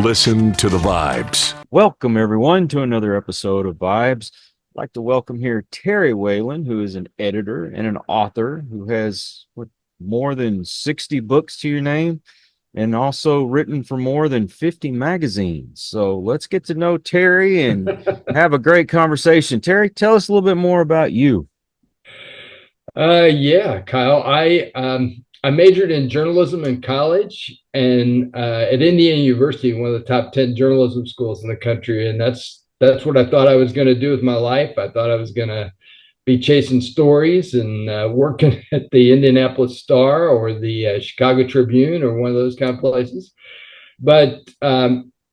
Listen to the vibes. Welcome, everyone, to another episode of Vibes. I'd like to welcome here Terry Whalin, who is an editor and an author who has more than 60 books to your name and also written for more than 50 magazines. So let's get to know Terry and have a great conversation. Terry, tell us a little bit more about you. Yeah, Kyle. I majored in journalism in college and at Indiana University, one of the top 10 journalism schools in the country. And that's what I thought I was going to do with my life. I thought I was going to be chasing stories and working at the Indianapolis Star or the Chicago Tribune or one of those kind of places. But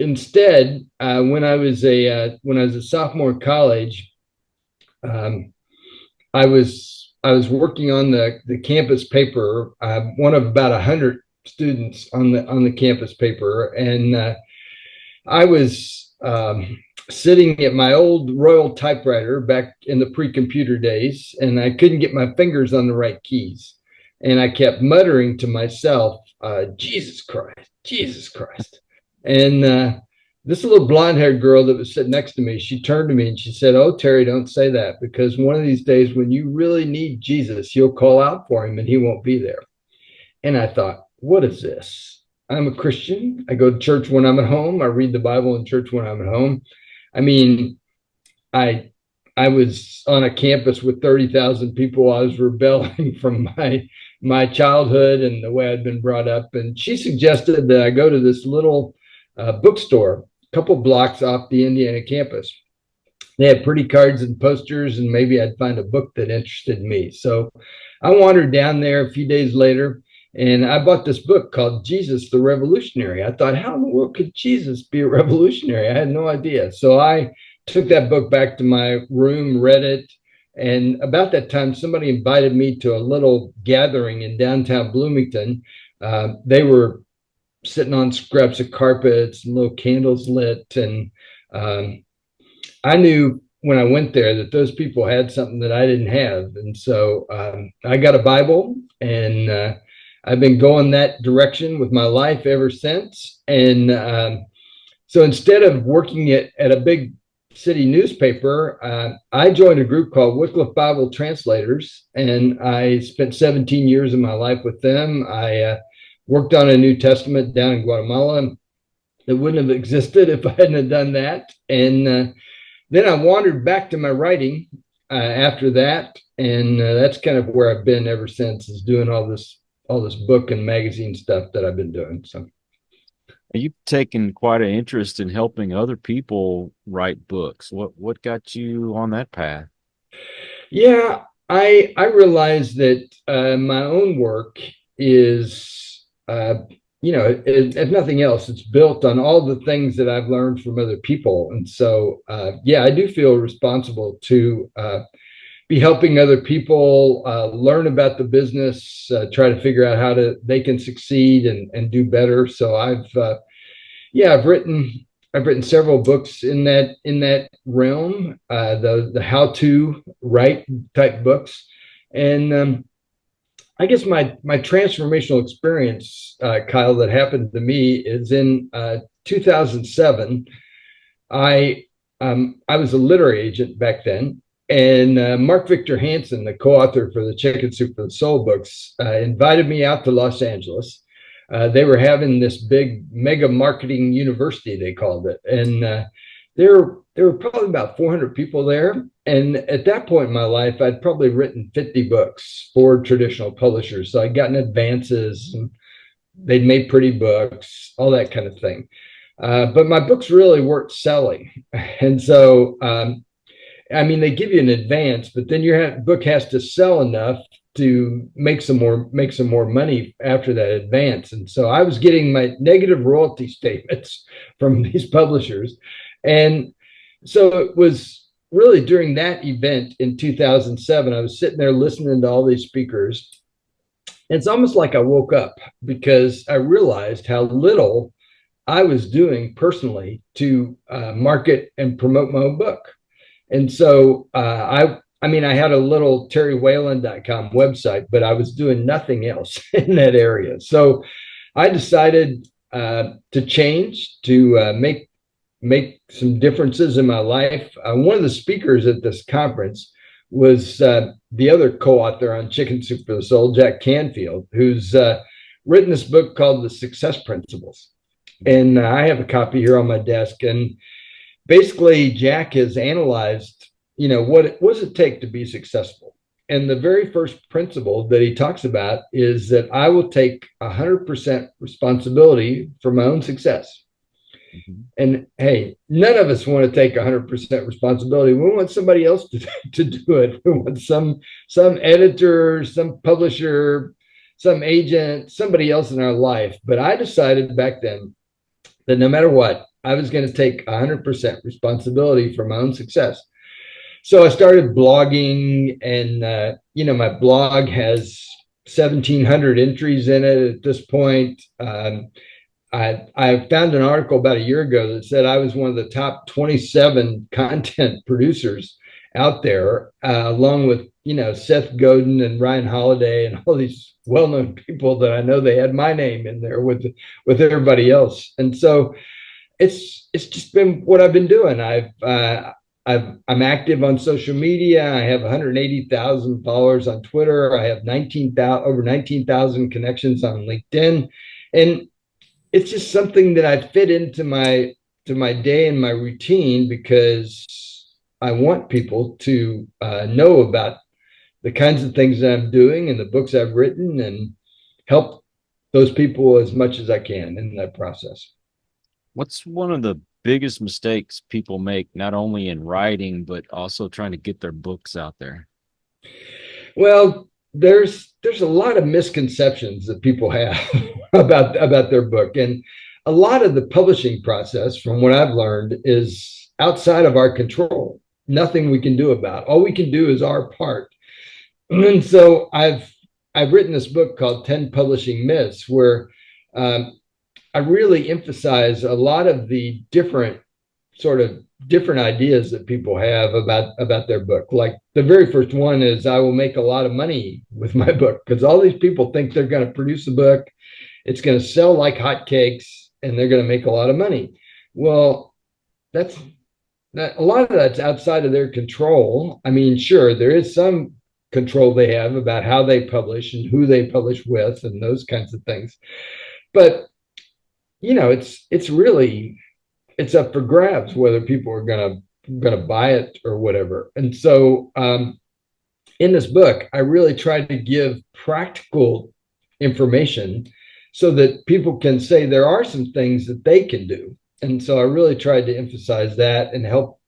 instead, when I was a sophomore in college, I was working on the campus paper, one of about 100 students on the campus paper, and I was sitting at my old Royal typewriter back in the pre-computer days, and I couldn't get my fingers on the right keys, and I kept muttering to myself, "Jesus Christ, Jesus Christ," and this little blonde-haired girl that was sitting next to me, she turned to me and she said, "Oh, Terry, don't say that, because one of these days when you really need Jesus, you'll call out for him and he won't be there." And I thought, what is this? I'm a Christian. I go to church when I'm at home. I read the Bible in church when I'm at home. I mean, I was on a campus with 30,000 people. I was rebelling from my childhood and the way I'd been brought up. And she suggested that I go to this little bookstore couple blocks off the Indiana campus. They had pretty cards and posters, and maybe I'd find a book that interested me. So I wandered down there a few days later, and I bought this book called Jesus the Revolutionary. I thought, how in the world could Jesus be a revolutionary? I had no idea. So I took that book back to my room, read it, and about that time, somebody invited me to a little gathering in downtown Bloomington. They were sitting on scraps of carpets and little candles lit. And I knew when I went there that those people had something that I didn't have. And so I got a Bible, and I've been going that direction with my life ever since. And so instead of working at a big city newspaper, I joined a group called Wycliffe Bible Translators, and I spent 17 years of my life with them. I worked on a New Testament down in Guatemala that wouldn't have existed if I hadn't have done that. And then I wandered back to my writing after that, and that's kind of where I've been ever since, is doing all this book and magazine stuff that I've been doing. So You've taken quite an interest in helping other people write books. What got you on that path? Yeah, I realized that my own work is if nothing else, it's built on all the things that I've learned from other people. And so, yeah, I do feel responsible to be helping other people learn about the business, try to figure out how they can succeed and do better. So I've written several books in that realm, the how to write type books. And I guess my transformational experience, Kyle, that happened to me is in 2007. I was a literary agent back then, and Mark Victor Hansen, the co-author for the Chicken Soup for the Soul books, invited me out to Los Angeles. They were having this big mega marketing university, they called it, and there were probably about 400 people there. And at that point in my life, I'd probably written 50 books for traditional publishers. So I'd gotten advances, and they'd made pretty books, all that kind of thing. But my books really weren't selling. And so, they give you an advance, but then your book has to sell enough to make some more money after that advance. And so I was getting my negative royalty statements from these publishers. And so it was really during that event in 2007, I was sitting there listening to all these speakers. It's almost like I woke up, because I realized how little I was doing personally to market and promote my own book. And so I had a little terrywhalin.com website, but I was doing nothing else in that area. So I decided to change, to make some differences in my life. One of the speakers at this conference was the other co-author on Chicken Soup for the Soul, Jack Canfield, who's written this book called The Success Principles. And I have a copy here on my desk. And basically, Jack has analyzed, what does it take to be successful? And the very first principle that he talks about is that I will take 100% responsibility for my own success. Mm-hmm. And hey, none of us want to take 100% responsibility. We want somebody else to do it. We want some editor, some publisher, some agent, somebody else in our life. But I decided back then that no matter what, I was going to take 100% responsibility for my own success. So I started blogging, and my blog has 1,700 entries in it at this point. I found an article about a year ago that said I was one of the top 27 content producers out there, along with Seth Godin and Ryan Holiday and all these well-known people that I know. They had my name in there with everybody else, and so it's just been what I've been doing. I'm active on social media. I have 180,000 followers on Twitter. I have over 19,000 connections on LinkedIn, and it's just something that I fit into my day and my routine because I want people to know about the kinds of things that I'm doing and the books I've written, and help those people as much as I can in that process. What's one of the biggest mistakes people make, not only in writing, but also trying to get their books out there? Well, there's a lot of misconceptions that people have about their book. And a lot of the publishing process, from what I've learned, is outside of our control. Nothing we can do about. All we can do is our part. And so I've written this book called 10 Publishing Myths, where I really emphasize a lot of the different ideas that people have about their book. Like the very first one is, I will make a lot of money with my book, because all these people think they're going to produce a book, it's going to sell like hotcakes, and they're going to make a lot of money. Well, a lot of that's outside of their control. I mean, sure, there is some control they have about how they publish and who they publish with and those kinds of things. But, it's up for grabs whether people are going to buy it or whatever. And so in this book, I really tried to give practical information so that people can say there are some things that they can do. And so I really tried to emphasize that and help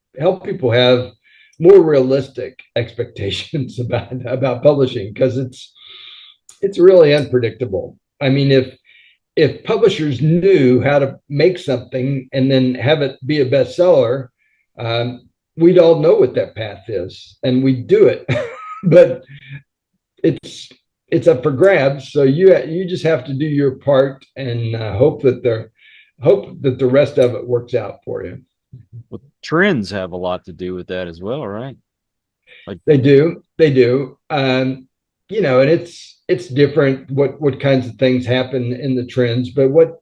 people have more realistic expectations about publishing, because it's really unpredictable. I mean, if publishers knew how to make something and then have it be a bestseller, we'd all know what that path is, and we'd do it. But it's up for grabs. So you just have to do your part and hope that the rest of it works out for you. Well, trends have a lot to do with that as well, right? Like they do. And it's different what kinds of things happen in the trends. But what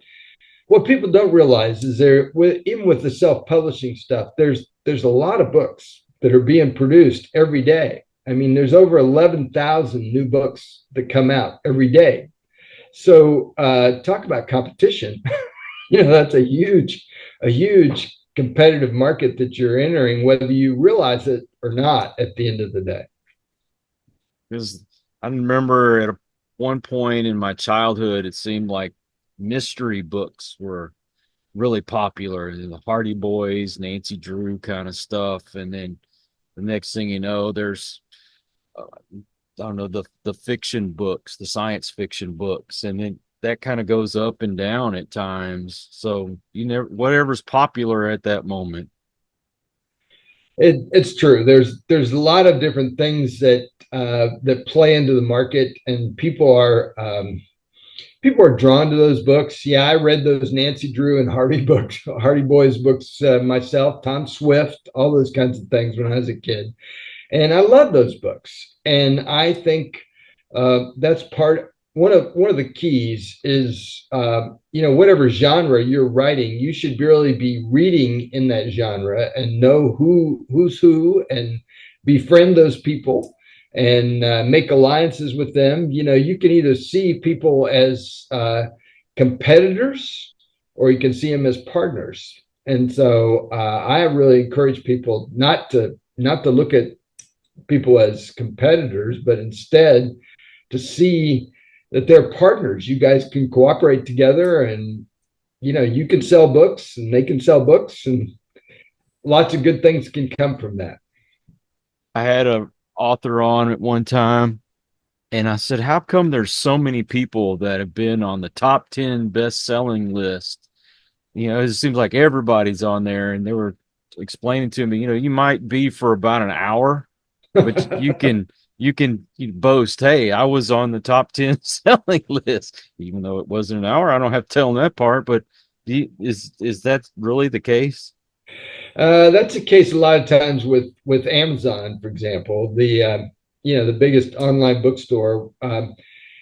people don't realize is even with the self-publishing stuff, there's a lot of books that are being produced every day. I mean, there's over 11,000 new books that come out every day. So talk about competition. That's a huge competitive market that you're entering, whether you realize it or not at the end of the day. Because I remember at one point in my childhood, it seemed like mystery books were really popular. The Hardy Boys, Nancy Drew kind of stuff. And then the next thing you know, there's, I don't know, the fiction books, the science fiction books. And then that kind of goes up and down at times. So whatever's popular at that moment. It's true. There's a lot of different things that play into the market, and people are drawn to those books. Yeah, I read those Nancy Drew and Hardy Boys books myself. Tom Swift, all those kinds of things when I was a kid, and I love those books. And I think that's part one of the keys is, whatever genre you're writing, you should really be reading in that genre and know who's who, and befriend those people, and make alliances with them. You can either see people as competitors, or you can see them as partners. And so I really encourage people not to look at people as competitors, but instead to see that they're partners. You guys can cooperate together, and you can sell books and they can sell books, and lots of good things can come from that. I had a author on at one time, and I said, "How come there's so many people that have been on the top 10 best-selling list?" It seems like everybody's on there, and they were explaining to me, you might be for about an hour, but you boast, "Hey, I was on the top 10 selling list," even though it wasn't an hour. I don't have to tell them that part, but is that really the case? That's the case a lot of times with Amazon, for example, the biggest online bookstore.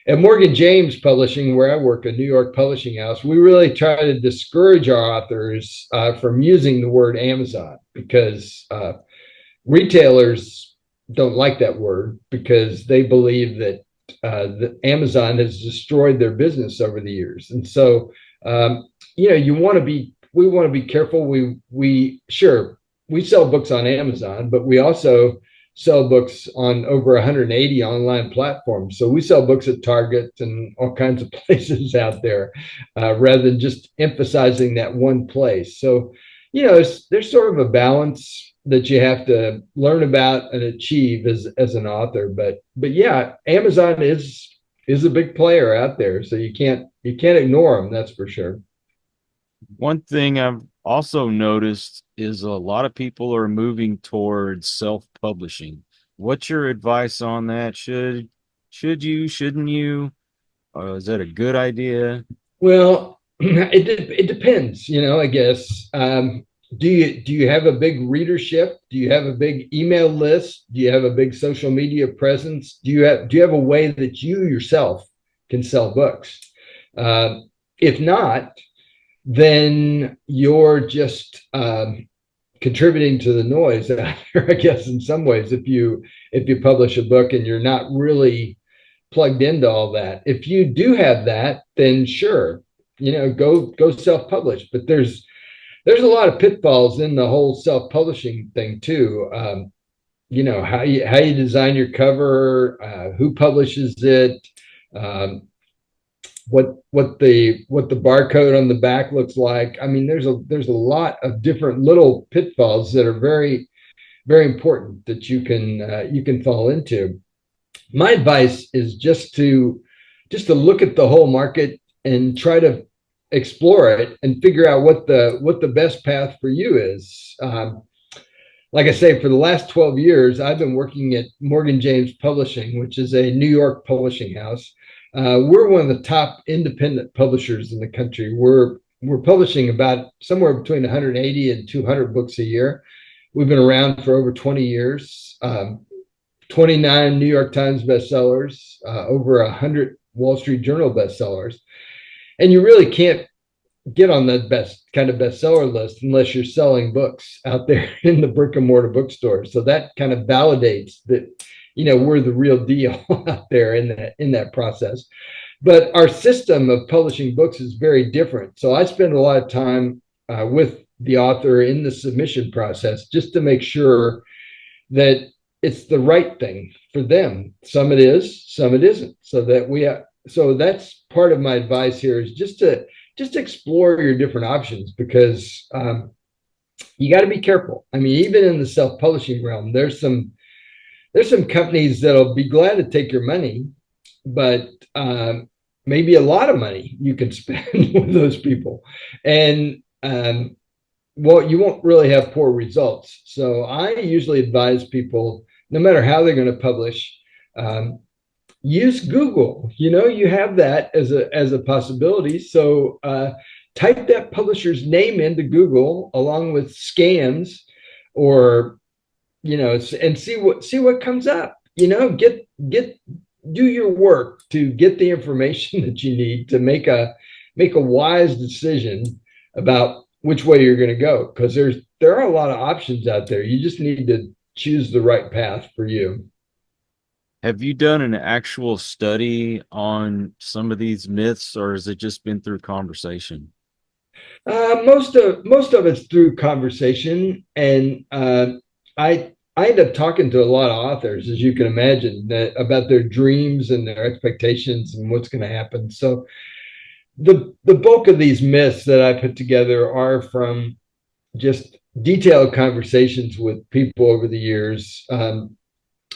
At Morgan James Publishing, where I work, a New York publishing house, we really try to discourage our authors from using the word Amazon, because retailers don't like that word, because they believe that Amazon has destroyed their business over the years. And so, we want to be careful. We sell books on Amazon, but we also sell books on over 180 online platforms. So we sell books at Target and all kinds of places out there, rather than just emphasizing that one place. So, there's sort of a balance that you have to learn about and achieve as an author. But yeah, Amazon is a big player out there, so you can't ignore them. That's for sure. One thing I've also noticed is a lot of people are moving towards self-publishing. What's your advice on that? Shouldn't you? Is that a good idea? Well, it depends, I guess. Do you have a big readership? Do you have a big email list? Do you have a big social media presence? Do you have a way that you yourself can sell books? If not, then you're just contributing to the noise out there, I guess, in some ways, if you publish a book and you're not really plugged into all that. If you do have that, then sure, go self-publish. But there's a lot of pitfalls in the whole self-publishing thing too. How you design your cover, who publishes it, what the barcode on the back looks like. I mean, there's a lot of different little pitfalls that are very, very important that you can fall into. My advice is just to look at the whole market and try to explore it and figure out what the best path for you is. Like I say, for the last 12 years, I've been working at Morgan James Publishing, which is a New York publishing house. We're one of the top independent publishers in the country. We're publishing about somewhere between 180 and 200 books a year. We've been around for over 20 years. 29 New York Times bestsellers, over 100 Wall Street Journal bestsellers. And you really can't get on the best kind of bestseller list unless you're selling books out there in the brick and mortar bookstore. So that kind of validates that, we're the real deal out there in that process. But our system of publishing books is very different. So I spend a lot of time with the author in the submission process, just to make sure that it's the right thing for them. Some it is, some it isn't. So that's part of my advice here, is just to explore your different options, because you got to be careful. I mean, even in the self-publishing realm, there's some companies that'll be glad to take your money, but maybe a lot of money you can spend with those people, and you won't really have poor results. So I usually advise people, no matter how they're going to publish, use Google. You have that as a possibility. So type that publisher's name into Google along with scans, or and see what comes up. Get do your work to get the information that you need to make a wise decision about which way you're going to go, because there are a lot of options out there. You just need to choose the right path for you. Have you done an actual study on some of these myths, or has it just been through conversation? Most of it's through conversation, and I end up talking to a lot of authors, as you can imagine, about their dreams and their expectations and what's going to happen. So the bulk of these myths that I put together are from just detailed conversations with people over the years,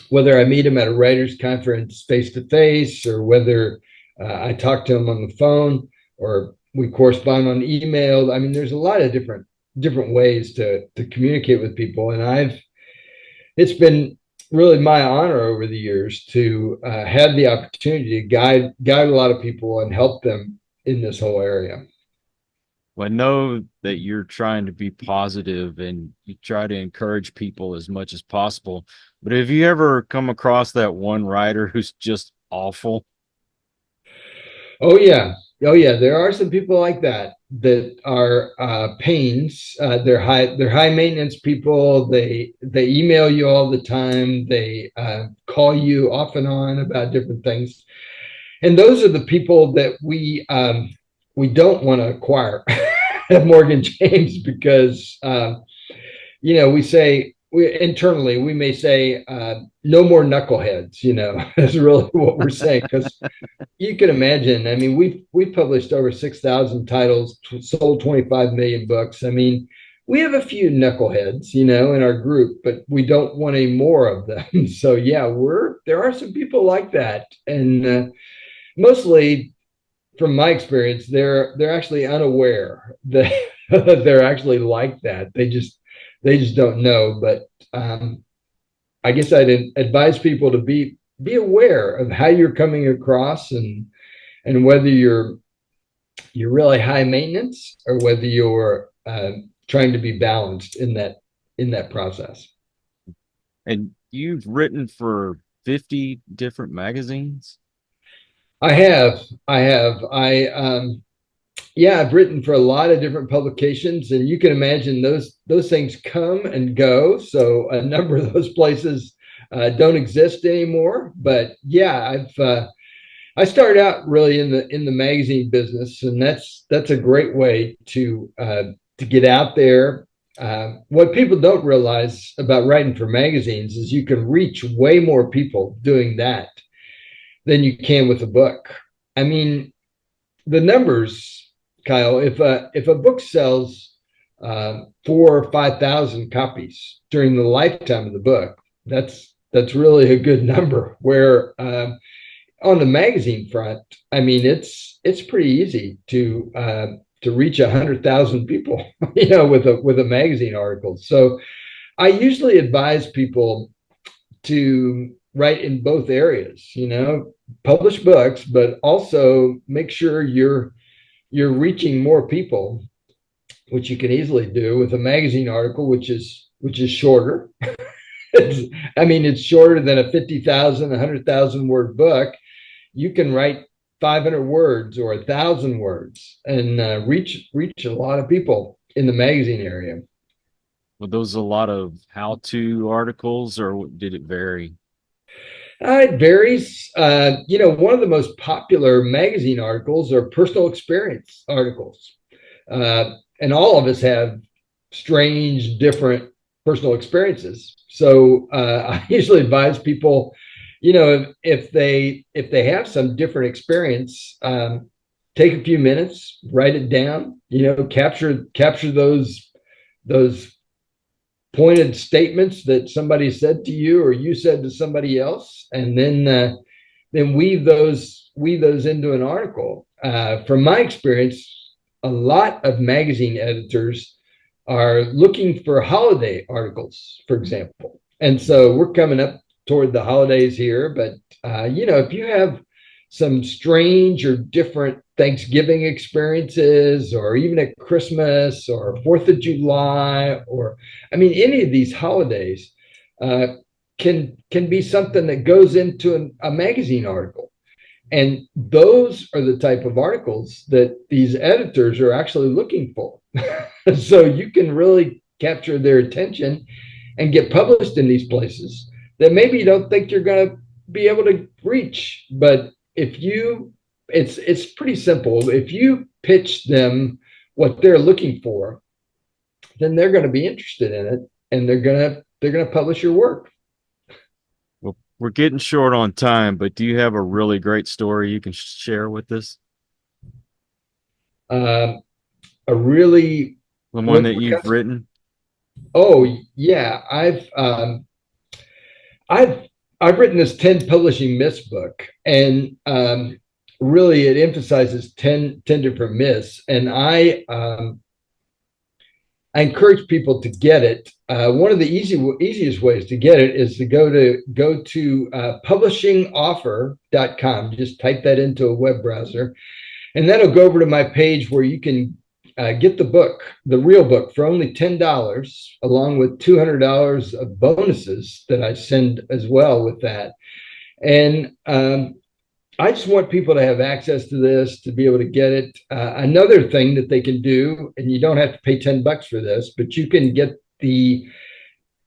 whether I meet them at a writers' conference face to face, or whether I talk to them on the phone, or we correspond on email. I mean, there's a lot of different ways to communicate with people, and it's been really my honor over the years to have the opportunity to guide a lot of people and help them in this whole area. Well, I know that you're trying to be positive and you try to encourage people as much as possible. But have you ever come across that one writer who's just awful? Oh yeah, oh yeah. There are some people like that that are pains. They're high maintenance people. They email you all the time. They call you off and on about different things. And those are the people that we don't want to acquire at Morgan James, because we say, internally we may say, no more knuckleheads. That's really what we're saying, because you can imagine. I mean, we've published over 6,000 titles, sold 25 million books. I mean, we have a few knuckleheads, in our group, but we don't want any more of them. So yeah, there are some people like that, and mostly, from my experience, they're actually unaware that they're actually like that. They just don't know. But I guess I'd advise people to be aware of how you're coming across, and whether you're really high maintenance, or whether you're trying to be balanced in that process. And you've written for 50 different magazines? I have. Yeah, I've written for a lot of different publications, and you can imagine those things come and go. So a number of those places don't exist anymore. But yeah, I started out really in the magazine business, and that's a great way to get out there. What people don't realize about writing for magazines is you can reach way more people doing that than you can with a book. I mean, the numbers, Kyle, if a book sells 4 or 5 thousand copies during the lifetime of the book, that's really a good number. Where on the magazine front, I mean, it's pretty easy to reach 100,000 people, with a magazine article. So I usually advise people to write in both areas, publish books, but also make sure you're reaching more people, which you can easily do with a magazine article, which is shorter. It's shorter than a 50,000, 100,000 word book. You can write 500 words or 1,000 words and reach a lot of people in the magazine area. Were those a lot of how-to articles, or did it vary? It varies. One of the most popular magazine articles are personal experience articles. And all of us have strange, different personal experiences. So I usually advise people, if they have some different experience, take a few minutes, write it down, capture those pointed statements that somebody said to you, or you said to somebody else, and then weave those into an article. From my experience, a lot of magazine editors are looking for holiday articles, for example. And so we're coming up toward the holidays here, but if you have some strange or different Thanksgiving experiences, or even at Christmas or 4th of July, or any of these holidays, can be something that goes into a magazine article. And those are the type of articles that these editors are actually looking for. So you can really capture their attention and get published in these places that maybe you don't think you're going to be able to reach. But it's pretty simple. If you pitch them what they're looking for, then they're going to be interested in it, and they're going to publish your work. Well, we're getting short on time, but do you have a really great story you can share with us? A really The one that you've written? Oh yeah, I've written this 10 publishing myths book, and really it emphasizes 10 different myths, and I encourage people to get it. One of the easiest ways to get it is to go to publishingoffer.com. Just type that into a web browser, and that'll go over to my page where you can get the book, the real book, for only $10, along with $200 of bonuses that I send as well with that. And I just want people to have access to this, to be able to get it. Another thing that they can do, and you don't have to pay $10 for this, but you can get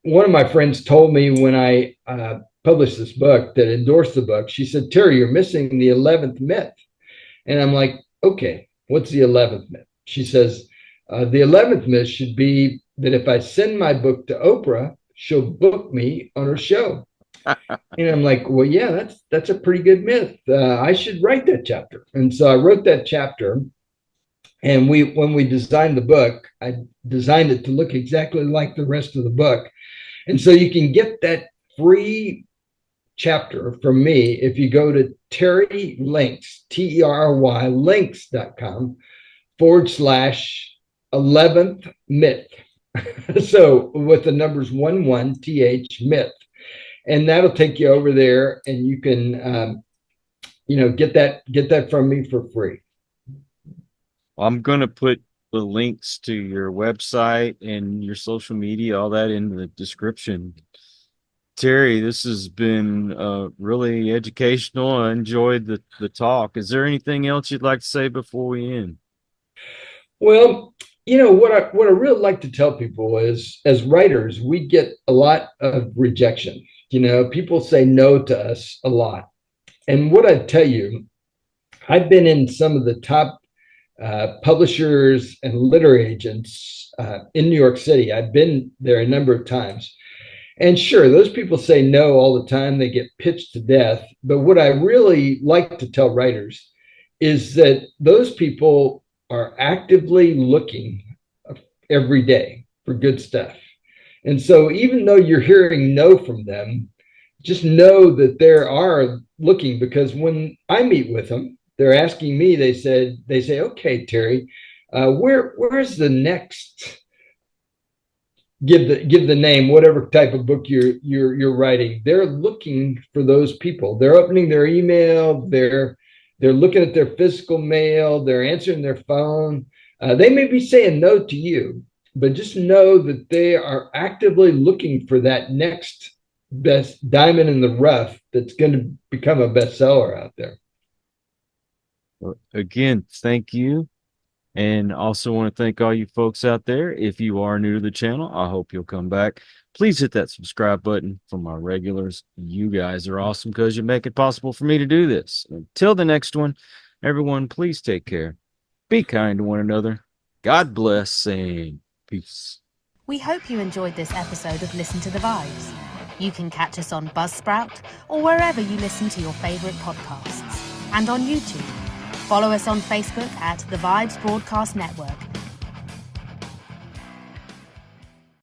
one of my friends told me when I published this book, that endorsed the book, she said, "Terry, you're missing the 11th myth." And I'm like, okay, what's the 11th myth? She says, the 11th myth should be that if I send my book to Oprah, she'll book me on her show. And I'm like, well, yeah, that's a pretty good myth. I should write that chapter. And so I wrote that chapter. And when we designed the book, I designed it to look exactly like the rest of the book. And so you can get that free chapter from me if you go to Terry Links, TERRY links.com/11th myth. So with the numbers 11th myth. And that'll take you over there, and you can get that from me for free. I'm going to put the links to your website and your social media, all that, in the description. Terry, this has been really educational. I enjoyed the talk. Is there anything else you'd like to say before we end? Well, what I really like to tell people is, as writers, we get a lot of rejection. People say no to us a lot. And what I tell you, I've been in some of the top publishers and literary agents in New York City. I've been there a number of times. And sure, those people say no all the time. They get pitched to death. But what I really like to tell writers is that those people are actively looking every day for good stuff. And so even though you're hearing no from them, just know that they are looking, because when I meet with them, they're asking me, they say, okay, Terry, where's the next, give the name, whatever type of book you're writing. They're looking for those people. They're opening their email. They're looking at their physical mail. They're answering their phone. They may be saying no to you, but just know that they are actively looking for that next best diamond in the rough that's going to become a bestseller out there. Well, again, thank you. And also want to thank all you folks out there. If you are new to the channel, I hope you'll come back. Please hit that subscribe button for my regulars. You guys are awesome because you make it possible for me to do this. Until the next one, everyone, please take care. Be kind to one another. God bless, and peace. We hope you enjoyed this episode of Listen to the Vibes. You can catch us on Buzzsprout or wherever you listen to your favorite podcasts, and on YouTube. Follow us on Facebook at The Vibes Broadcast Network